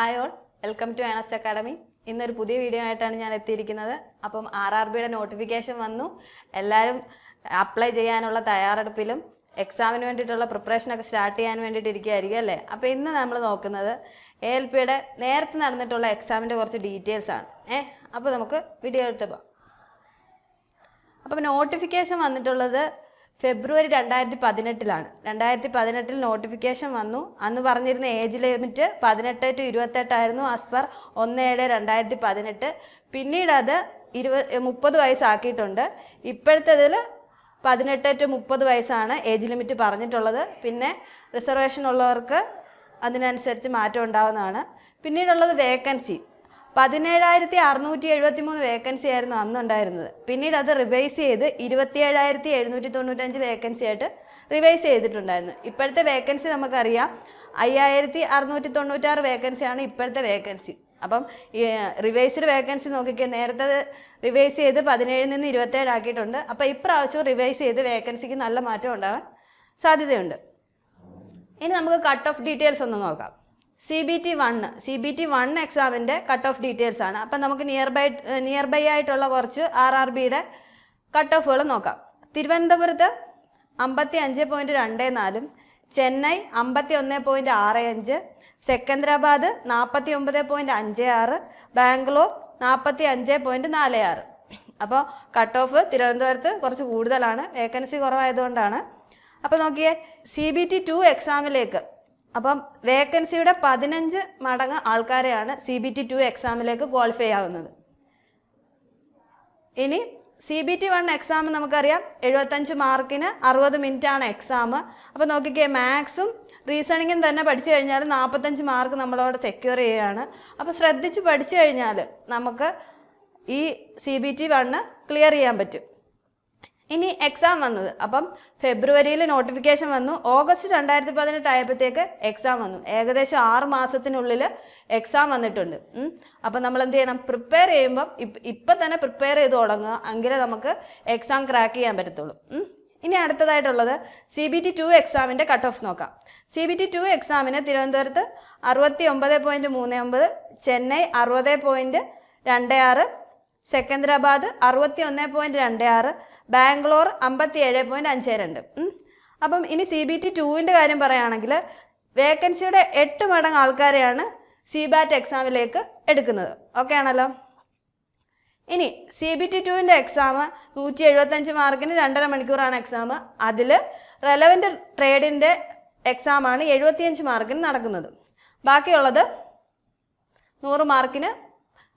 Hi all, welcome to Ernest academy. ഇന്നൊരു പുതിയ video ആയിട്ടാണ് ഞാൻ എത്തിയിരിക്കുന്നത്. അപ്പം RRBയുടെ നോട്ടിഫിക്കേഷൻ വന്നു. എല്ലാവരും അപ്ലൈ ചെയ്യാനുള്ള തയ്യാറെടുപ്പിലും എക്സാമിന് വേണ്ടിയിട്ടുള്ള പ്രിപ്പറേഷനൊക്കെ സ്റ്റാർട്ട് ചെയ്യാൻ വേണ്ടിയിട്ട് ഇരിക്കുകയായിരിക്കും അല്ലേ. അപ്പോൾ ഇന്ന് നമ്മൾ നോക്കുന്നത് ALPയുടെ നേരത്തെ നടന്നിട്ടുള്ള എക്സാമിൻ്റെ കുറച്ച് ഡീറ്റെയിൽസ് ആണ്. അപ്പോൾ നമുക്ക് വീഡിയോ എടുത്ത് പോകാം. അപ്പം നോട്ടിഫിക്കേഷൻ വന്നിട്ടുള്ളത് ഫെബ്രുവരി 2018 2018 നോട്ടിഫിക്കേഷൻ വന്നു. അന്ന് പറഞ്ഞിരുന്ന ഏജ് ലിമിറ്റ് 18 to 28 ആയിരുന്നു ആസ് പെർ 1/7/2018. പിന്നീട് അത് 30 വയസ്സാക്കിയിട്ടുണ്ട്. ഇപ്പോഴത്തേതിൽ 18 to 30 വയസ്സാണ് ഏജ് ലിമിറ്റ് പറഞ്ഞിട്ടുള്ളത്. പിന്നെ റിസർവേഷൻ ഉള്ളവർക്ക് അതിനനുസരിച്ച് മാറ്റം ഉണ്ടാവുന്നതാണ്. പിന്നീടുള്ളത് വേക്കൻസി 17,673 വേക്കൻസി ആയിരുന്നു അന്നുണ്ടായിരുന്നത്. പിന്നീട് അത് റിവൈസ് ചെയ്ത് 27,795 വേക്കൻസി ആയിട്ട് റിവൈസ് ചെയ്തിട്ടുണ്ടായിരുന്നു. ഇപ്പോഴത്തെ വേക്കൻസി നമുക്കറിയാം 5,696 വേക്കൻസിയാണ് ഇപ്പോഴത്തെ വേക്കൻസി. അപ്പം ഈ റിവൈസ്ഡ് വേക്കൻസി നോക്കിക്കുക, നേരത്തെ റിവൈസ് ചെയ്ത് 17 നിന്ന് 27 ആക്കിയിട്ടുണ്ട്. അപ്പോൾ ഇപ്രാവശ്യം റിവൈസ് ചെയ്ത് വേക്കൻസിക്ക് നല്ല മാറ്റം ഉണ്ടാകാൻ സാധ്യതയുണ്ട്. ഇനി നമുക്ക് കട്ട് ഓഫ് ഡീറ്റെയിൽസ് ഒന്ന് നോക്കാം. CBT 1 എക്സാമിൻ്റെ കട്ട് ഓഫ് ഡീറ്റെയിൽസ് ആണ്. അപ്പം നമുക്ക് നിയർ ബൈ ആയിട്ടുള്ള കുറച്ച് RRBയുടെ കട്ട് ഓഫുകൾ നോക്കാം. തിരുവനന്തപുരത്ത് 55.24, ചെന്നൈ 51.65, സെക്കന്ദരാബാദ് 49.56, ബാംഗ്ലൂർ 45.46. അപ്പോൾ കട്ട് ഓഫ് തിരുവനന്തപുരത്ത് കുറച്ച് കൂടുതലാണ്, വേക്കൻസി കുറവായതുകൊണ്ടാണ്. അപ്പോൾ നോക്കിയേ, CBT 2 എക്സാമിലേക്ക് അപ്പം വേക്കൻസിയുടെ 15 മടങ്ങ് ആൾക്കാരെയാണ് CBT 2 എക്സാമിലേക്ക് ക്വാളിഫൈ ആവുന്നത്. ഇനി CBT 1 എക്സാം നമുക്കറിയാം 75 മാർക്കിന് 60 മിനിറ്റ് ആണ് എക്സാം. അപ്പോൾ നോക്കിക്കേ, മാത്സും റീസണിങ്ങും തന്നെ പഠിച്ചു കഴിഞ്ഞാൽ 45 മാർക്ക് നമ്മളവിടെ സെക്യൂർ ചെയ്യുകയാണ്. അപ്പോൾ ശ്രദ്ധിച്ച് പഠിച്ചു കഴിഞ്ഞാൽ നമുക്ക് ഈ CBT 1 ക്ലിയർ ചെയ്യാൻ പറ്റും. ഇനി എക്സാം വന്നത്, അപ്പം ഫെബ്രുവരിയിൽ നോട്ടിഫിക്കേഷൻ വന്നു, ഓഗസ്റ്റ് 2018 ആയപ്പോഴത്തേക്ക് എക്സാം വന്നു. ഏകദേശം 6 മാസത്തിനുള്ളിൽ എക്സാം വന്നിട്ടുണ്ട്. അപ്പം നമ്മൾ എന്ത് ചെയ്യണം, പ്രിപ്പയർ ചെയ്യുമ്പം ഇപ്പം തന്നെ പ്രിപ്പയർ ചെയ്ത് തുടങ്ങുക, എങ്കിലേ നമുക്ക് എക്സാം ക്രാക്ക് ചെയ്യാൻ പറ്റത്തുള്ളൂ. ഇനി അടുത്തതായിട്ടുള്ളത് CBT 2 എക്സാമിൻ്റെ കട്ട് ഓഫ് നോക്കാം. CBT 2 എക്സാമിന് തിരുവനന്തപുരത്ത് 69.39, ചെന്നൈ 60.26, സെക്കന്ദരാബാദ് 61.26, ബാംഗ്ലൂർ 57.52. അപ്പം ഇനി CBT 2ൻ്റെ കാര്യം പറയുകയാണെങ്കിൽ വേക്കൻസിയുടെ 8 മടങ്ങ് ആൾക്കാരെയാണ് CBAT എക്സാമിലേക്ക് എടുക്കുന്നത്. ഓക്കെ ആണല്ലോ. ഇനി CBT 2ൻ്റെ എക്സാം 175 മാർക്കിന് 2.5 മണിക്കൂറാണ് എക്സാം. അതിൽ റെലവൻറ്റ് ട്രേഡിൻ്റെ എക്സാമാണ് 75 മാർക്കിന് നടക്കുന്നത്. ബാക്കിയുള്ളത് 100 മാർക്കിന്.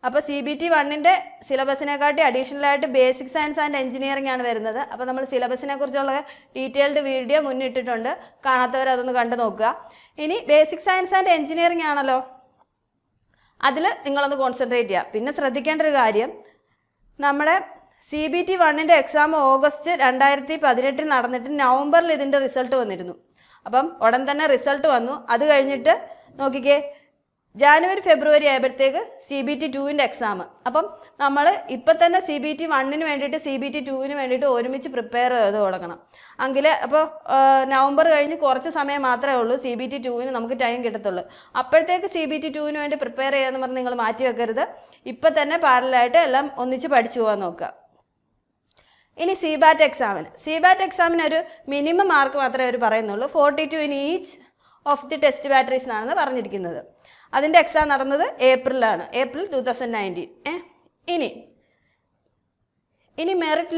അപ്പോൾ CBT 1ൻ്റെ സിലബസിനെക്കാട്ടി അഡീഷണലായിട്ട് ബേസിക് സയൻസ് ആൻഡ് എഞ്ചിനീയറിംഗ് ആണ് വരുന്നത്. അപ്പോൾ നമ്മൾ സിലബസിനെ കുറിച്ചുള്ള ഡീറ്റെയിൽഡ് വീഡിയോ മുന്നിട്ടിട്ടുണ്ട്, കാണാത്തവർ അതൊന്ന് കണ്ടു നോക്കുക. ഇനി ബേസിക് സയൻസ് ആൻഡ് എഞ്ചിനീയറിംഗ് ആണല്ലോ, അതിൽ നിങ്ങളൊന്ന് കോൺസെൻട്രേറ്റ് ചെയ്യുക. പിന്നെ ശ്രദ്ധിക്കേണ്ട ഒരു കാര്യം, നമ്മുടെ CBT 1ൻ്റെ എക്സാം ഓഗസ്റ്റ് 2018 നടന്നിട്ട് നവംബറിൽ ഇതിൻ്റെ റിസൾട്ട് വന്നിരുന്നു. അപ്പം ഉടൻ തന്നെ റിസൾട്ട് വന്നു. അത് കഴിഞ്ഞിട്ട് നോക്കിക്കേ, ജാനുവരി ഫെബ്രുവരി ആയപ്പോഴത്തേക്ക് CBT 2ൻ്റെ എക്സാം. അപ്പം നമ്മൾ ഇപ്പം തന്നെ CBT 1ന് വേണ്ടിയിട്ട് CBT 2ന് വേണ്ടിയിട്ട് ഒരുമിച്ച് പ്രിപ്പയർ ചെയ്ത് തുടങ്ങണം. എങ്കിൽ അപ്പോൾ നവംബർ കഴിഞ്ഞ് കുറച്ച് സമയം മാത്രമേ ഉള്ളൂ CBT 2ന് നമുക്ക് ടൈം കിട്ടത്തുള്ളൂ. അപ്പോഴത്തേക്ക് CBT 2ന് വേണ്ടി പ്രിപ്പയർ ചെയ്യാമെന്ന് പറഞ്ഞ് നിങ്ങൾ മാറ്റി വെക്കരുത്. ഇപ്പം തന്നെ പാരലായിട്ട് എല്ലാം ഒന്നിച്ച് പഠിച്ചു പോകാൻ നോക്കുക. ഇനി CBAT എക്സാമിന് ഒരു മിനിമം മാർക്ക് മാത്രമേ അവർ പറയുന്നുള്ളൂ. 42 in each of the test batteries എന്നാണ് പറഞ്ഞിരിക്കുന്നത്. അതിൻ്റെ എക്സാം നടന്നത് ഏപ്രിലാണ്, ഏപ്രിൽ 2019. ഇനി മെറിറ്റ്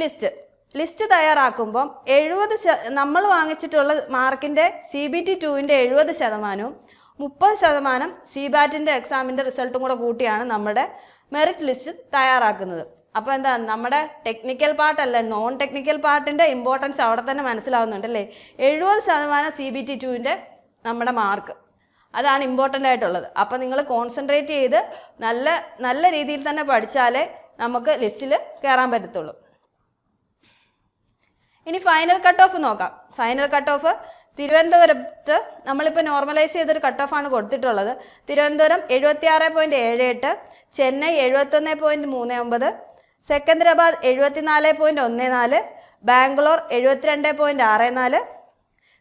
ലിസ്റ്റ് തയ്യാറാക്കുമ്പം 70 നമ്മൾ വാങ്ങിച്ചിട്ടുള്ള മാർക്കിൻ്റെ CBT 2ൻ്റെ 70%, 30% CBATൻ്റെ എക്സാമിൻ്റെ റിസൾട്ടും കൂടെ കൂട്ടിയാണ് നമ്മുടെ മെറിറ്റ് ലിസ്റ്റ് തയ്യാറാക്കുന്നത്. അപ്പോൾ എന്താ, നമ്മുടെ ടെക്നിക്കൽ പാർട്ടല്ല, നോൺ ടെക്നിക്കൽ പാർട്ടിൻ്റെ ഇമ്പോർട്ടൻസ് അവിടെ തന്നെ മനസ്സിലാവുന്നുണ്ടല്ലേ. 70% CBT 2ൻ്റെ നമ്മുടെ മാർക്ക്, അതാണ് ഇമ്പോർട്ടൻ്റ് ആയിട്ടുള്ളത്. അപ്പോൾ നിങ്ങൾ കോൺസെൻട്രേറ്റ് ചെയ്ത് നല്ല രീതിയിൽ തന്നെ പഠിച്ചാലേ നമുക്ക് ലിസ്റ്റിൽ കയറാൻ പറ്റത്തുള്ളൂ. ഇനി ഫൈനൽ കട്ട് ഓഫ് നോക്കാം. ഫൈനൽ കട്ട് ഓഫ് തിരുവനന്തപുരത്ത് നമ്മളിപ്പോൾ നോർമലൈസ് ചെയ്തൊരു കട്ട് ഓഫാണ് കൊടുത്തിട്ടുള്ളത്. തിരുവനന്തപുരം 76.78, ചെന്നൈ 71.39, സെക്കന്ദരാബാദ് 74.14, ബാംഗ്ലൂർ 72.64,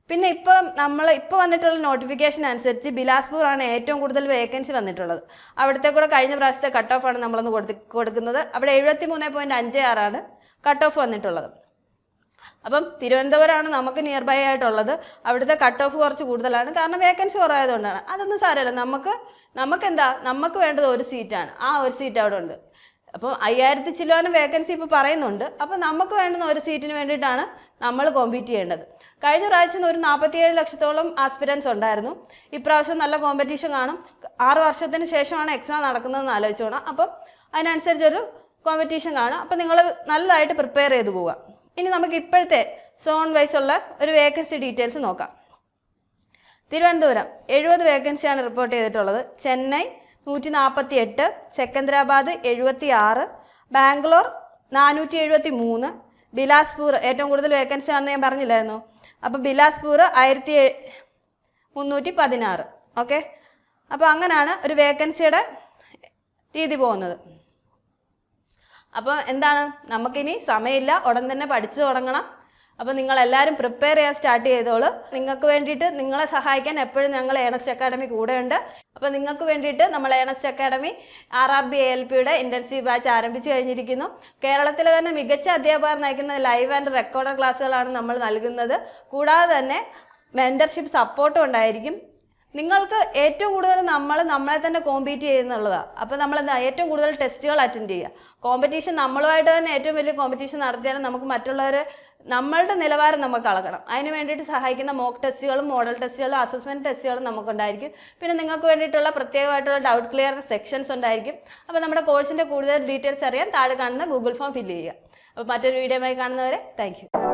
പിന്നെ ഇപ്പോൾ വന്നിട്ടുള്ള നോട്ടിഫിക്കേഷൻ അനുസരിച്ച് ബിലാസ്പൂറാണ് ഏറ്റവും കൂടുതൽ വേക്കൻസി വന്നിട്ടുള്ളത്. അവിടുത്തെ കൂടെ കഴിഞ്ഞ പ്രാവശ്യത്തെ കട്ട് ഓഫ് ആണ് നമ്മളൊന്ന് കൊടുക്കുന്നത്. അവിടെ 73.56 കട്ട് ഓഫ് വന്നിട്ടുള്ളത്. അപ്പം തിരുവനന്തപുരമാണ് നമുക്ക് നിയർ ബൈ ആയിട്ടുള്ളത്. അവിടുത്തെ കട്ട് ഓഫ് കുറച്ച് കൂടുതലാണ്, കാരണം വേക്കൻസി കുറവായതുകൊണ്ടാണ്. അതൊന്നും സാരമില്ല. നമുക്ക് വേണ്ടത് ഒരു സീറ്റാണ്. ആ ഒരു സീറ്റ് അവിടെ ഉണ്ട്. അപ്പോൾ 5000 ചില്ലുവാനും വേക്കൻസി ഇപ്പോൾ പറയുന്നുണ്ട്. അപ്പോൾ നമുക്ക് വേണ്ടുന്ന ഒരു സീറ്റിന് വേണ്ടിയിട്ടാണ് നമ്മൾ കോമ്പീറ്റ് ചെയ്യേണ്ടത്. കഴിഞ്ഞ പ്രാവശ്യം ഒരു 47 ലക്ഷത്തോളം ആസ്പിരൻസ് ഉണ്ടായിരുന്നു. ഇപ്രാവശ്യം നല്ല കോമ്പറ്റീഷൻ കാണും. 6 വർഷത്തിന് ശേഷമാണ് എക്സാം നടക്കുന്നതെന്ന് ആലോചിച്ചോണം. അപ്പം അതിനനുസരിച്ചൊരു കോമ്പറ്റീഷൻ കാണും. അപ്പം നിങ്ങൾ നല്ലതായിട്ട് പ്രിപ്പയർ ചെയ്ത് പോവുക. ഇനി നമുക്ക് ഇപ്പോഴത്തെ സോൺ വൈസ് ഉള്ള ഒരു വേക്കൻസി ഡീറ്റെയിൽസ് നോക്കാം. തിരുവനന്തപുരം 70 വേക്കൻസിയാണ് റിപ്പോർട്ട് ചെയ്തിട്ടുള്ളത്. ചെന്നൈ 148, സെക്കന്ദരാബാദ് 76, ബാംഗ്ലൂർ 473, ബിലാസ്പൂർ ഏറ്റവും കൂടുതൽ വേക്കൻസി ആണെന്ന് ഞാൻ പറഞ്ഞില്ലായിരുന്നു. അപ്പോൾ ബിലാസ്പൂർ 1316. ഓക്കെ, അപ്പോൾ അങ്ങനെയാണ് ഒരു വേക്കൻസിയുടെ രീതി പോകുന്നത്. അപ്പോൾ എന്താണ്, നമുക്കിനി സമയമില്ല, ഉടൻ തന്നെ പഠിച്ചു തുടങ്ങണം. അപ്പോൾ നിങ്ങളെല്ലാവരും പ്രിപ്പയർ ചെയ്യാൻ സ്റ്റാർട്ട് ചെയ്തോളൂ. നിങ്ങൾക്ക് വേണ്ടിയിട്ട് നിങ്ങളെ സഹായിക്കാൻ എപ്പോഴും ഞങ്ങൾ ഏണസ്റ്റ് അക്കാഡമി കൂടെയുണ്ട്. അപ്പോൾ നിങ്ങൾക്ക് വേണ്ടിയിട്ട് നമ്മൾ ഏണസ്റ്റ് അക്കാഡമി RRB ALPയുടെ ഇൻറ്റൻസീവ് ബാച്ച് ആരംഭിച്ചു കഴിഞ്ഞിരിക്കുന്നു. കേരളത്തിലെ തന്നെ മികച്ച അധ്യാപകർ നയിക്കുന്ന ലൈവ് ആൻഡ് റെക്കോർഡഡ് ക്ലാസ്സുകളാണ് നമ്മൾ നൽകുന്നത്. കൂടാതെ തന്നെ മെൻറ്റർഷിപ്പ് സപ്പോർട്ടും ഉണ്ടായിരിക്കും. നിങ്ങൾക്ക് ഏറ്റവും കൂടുതൽ നമ്മളെ തന്നെ കോമ്പീറ്റ് ചെയ്യുന്നുള്ളതാണ്. അപ്പോൾ നമ്മൾ ഏറ്റവും കൂടുതൽ ടെസ്റ്റുകൾ അറ്റൻഡ് ചെയ്യുക. കോമ്പറ്റീഷൻ നമ്മളുമായിട്ട് തന്നെ ഏറ്റവും വലിയ കോമ്പറ്റീഷൻ നടത്തിയാലും നമുക്ക് നമ്മളുടെ നിലവാരം നമുക്ക് അളക്കണം. അതിന് വേണ്ടിയിട്ട് സഹായിക്കുന്ന മോക്ക് ടെസ്റ്റുകളും മോഡൽ ടെസ്റ്റുകളും അസസ്മെൻറ്റ് ടെസ്റ്റുകളും നമുക്കുണ്ടായിരിക്കും. പിന്നെ നിങ്ങൾക്ക് വേണ്ടിയിട്ടുള്ള പ്രത്യേകമായിട്ടുള്ള ഡൗട്ട് ക്ലിയർ സെക്ഷൻസ് ഉണ്ടായിരിക്കും. അപ്പോൾ നമ്മുടെ കോഴ്സിൻ്റെ കൂടുതൽ ഡീറ്റെയിൽസ് അറിയാൻ താഴെ കാണുന്ന ഗൂഗിൾ ഫോം ഫില്ല് ചെയ്യുക. അപ്പോൾ മറ്റൊരു വീഡിയോയുമായി കാണുന്നവരെ താങ്ക് യു.